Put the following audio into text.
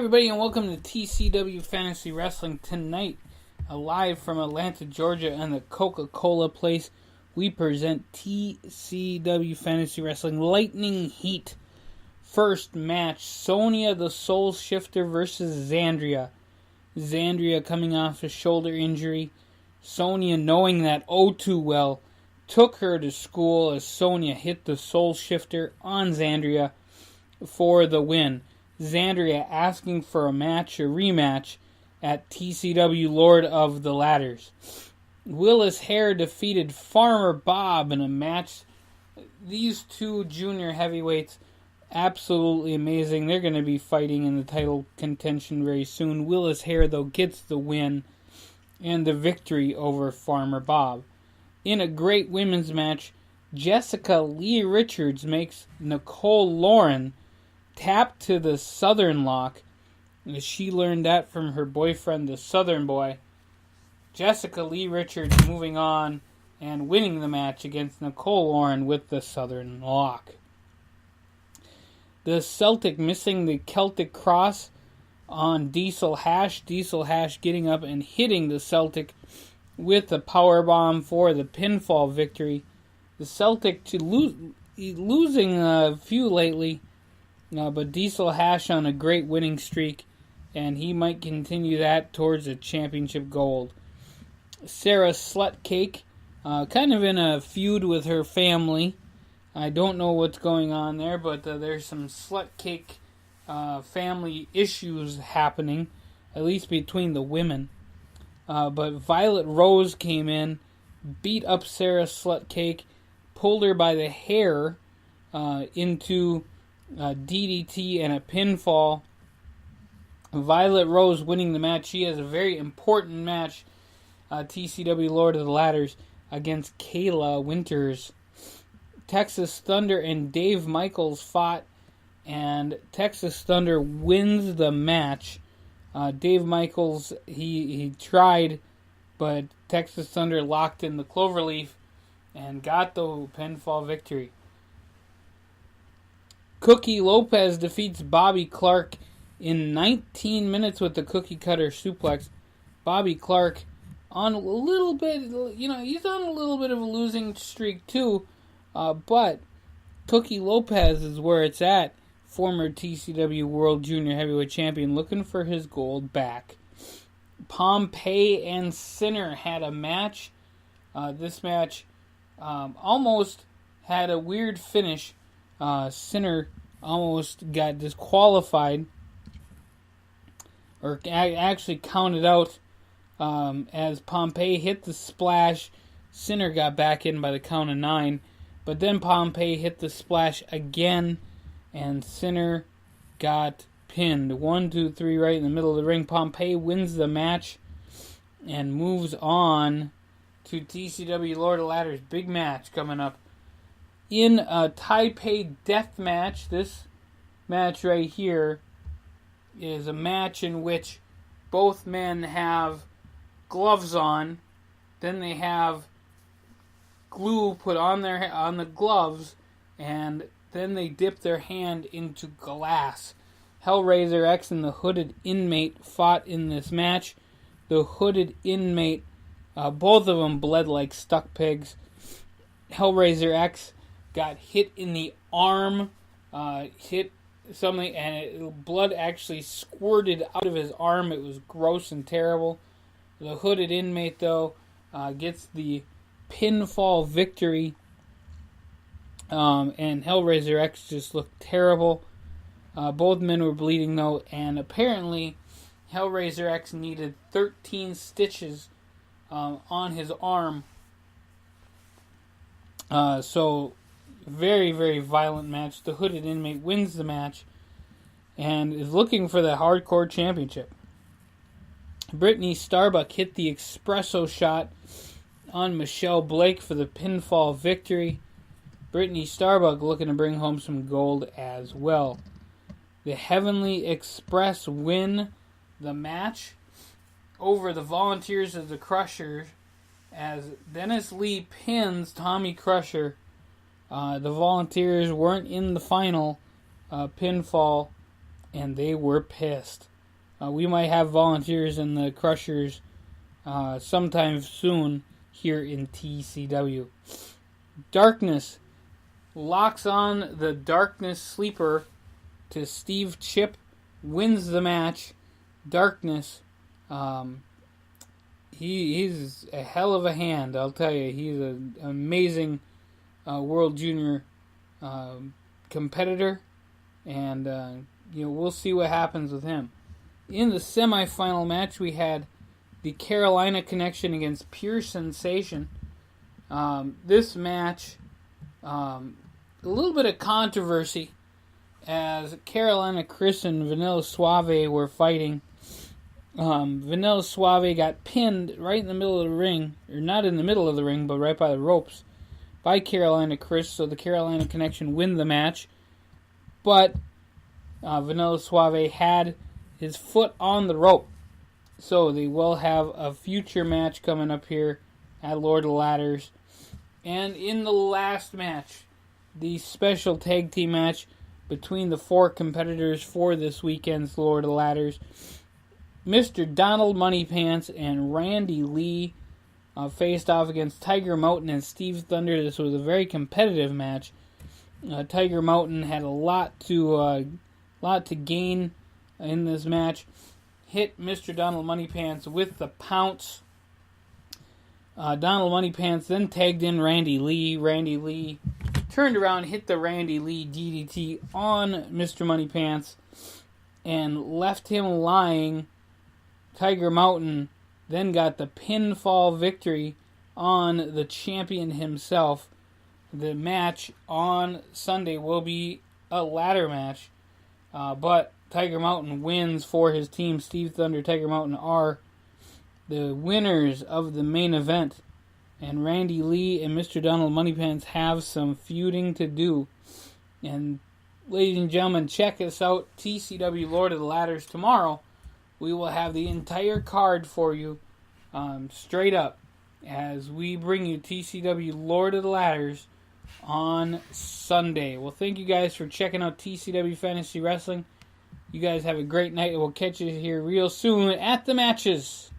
everybody, and welcome to TCW Fantasy Wrestling. Tonight, live from Atlanta, Georgia, and the Coca-Cola place, we present TCW Fantasy Wrestling Lightning Heat. First match, Sonya the Soul Shifter versus Xandria. Xandria coming off a shoulder injury. Sonya, knowing that oh too well, took her to school as Sonya hit the Soul Shifter on Xandria for the win. Xandria asking for a rematch at TCW Lord of the Ladders. Willis Hare defeated Farmer Bob in a match. These two junior heavyweights, absolutely amazing. They're going to be fighting in the title contention very soon. Willis Hare, though, gets the win and the victory over Farmer Bob. In a great women's match, Jessica Lee Richards makes Nicole Lauren tap to the Southern Lock. She learned that from her boyfriend, the Southern Boy. Jessica Lee Richards moving on and winning the match against Nicole Lauren with the Southern Lock. The Celtic missing the Celtic Cross on Diesel Hash. Diesel Hash getting up and hitting the Celtic with a powerbomb for the pinfall victory. The Celtic losing a few lately, but Diesel Hash on a great winning streak, and he might continue that towards a championship gold. Sarah Slutcake, kind of in a feud with her family. I don't know what's going on there, but there's some Slutcake family issues happening, at least between the women. But Violet Rose came in, beat up Sarah Slutcake, pulled her by the hair into DDT and a pinfall. Violet Rose winning the match. She has a very important match, TCW Lord of the Ladders, against Kayla Winters. Texas Thunder and Dave Michaels fought, and Texas Thunder wins the match. Dave Michaels, he tried, but Texas Thunder locked in the cloverleaf and got the pinfall victory. Cookie Lopez defeats Bobby Clark in 19 minutes with the cookie cutter suplex. Bobby Clark on a little bit, he's on a little bit of a losing streak too, but Cookie Lopez is where it's at. Former TCW World Junior Heavyweight Champion looking for his gold back. Pompey and Sinner had a match. This match almost had a weird finish. Sinner almost got disqualified, or actually counted out as Pompey hit the splash. Sinner got back in by the count of 9, but then Pompey hit the splash again, and Sinner got pinned. 1, 2, 3 right in the middle of the ring. Pompey wins the match and moves on to TCW Lord of the Ladders. Big match coming up. In a Taipei death match, this match right here is a match in which both men have gloves on. Then they have glue put on the gloves, and then they dip their hand into glass. Hellraiser X and the Hooded Inmate fought in this match. The Hooded Inmate, both of them bled like stuck pigs. Hellraiser X got hit in the arm, hit something, and blood actually squirted out of his arm. It was gross and terrible. The Hooded Inmate, though, gets the pinfall victory, and Hellraiser X just looked terrible. Both men were bleeding, though, and apparently Hellraiser X needed 13 stitches on his arm. So, very, very violent match. The Hooded Inmate wins the match and is looking for the Hardcore Championship. Brittany Starbuck hit the espresso shot on Michelle Blake for the pinfall victory. Brittany Starbuck looking to bring home some gold as well. The Heavenly Express win the match over the Volunteers of the Crushers as Dennis Lee pins Tommy Crusher. The Volunteers weren't in the final pinfall, and they were pissed. We might have volunteers in the Crushers sometime soon here in TCW. Darkness locks on the Darkness Sleeper to Steve Chip, wins the match. Darkness, he's a hell of a hand, I'll tell you. He's an amazing World Junior competitor, and we'll see what happens with him. In the semifinal match, we had the Carolina Connection against Pure Sensation. This match, a little bit of controversy, as Carolina Chris and Vanilla Suave were fighting. Vanilla Suave got pinned right in the middle of the ring, or not in the middle of the ring, but right by the ropes, by Carolina Chris, so the Carolina Connection win the match. But Vanilla Suave had his foot on the rope, so they will have a future match coming up here at Lord of the Ladders. And in the last match, the special tag team match between the 4 competitors for this weekend's Lord of the Ladders, Mr. Donald Moneypants and Randy Lee faced off against Tiger Mountain and Steve Thunder. This was a very competitive match. Tiger Mountain had a lot to gain in this match. Hit Mr. Donald Moneypants with the pounce. Donald Moneypants then tagged in Randy Lee. Randy Lee turned around, hit the Randy Lee DDT on Mr. Moneypants, and left him lying. Tiger Mountain then got the pinfall victory on the champion himself. The match on Sunday will be a ladder match, but Tiger Mountain wins for his team. Steve Thunder, Tiger Mountain are the winners of the main event. And Randy Lee and Mr. Donald Moneypants have some feuding to do. And ladies and gentlemen, check us out, TCW Lord of the Ladders. Tomorrow, we will have the entire card for you, straight up, as we bring you TCW Lord of the Ladders on Sunday. Well, thank you guys for checking out TCW Fantasy Wrestling. You guys have a great night, and we'll catch you here real soon at the matches.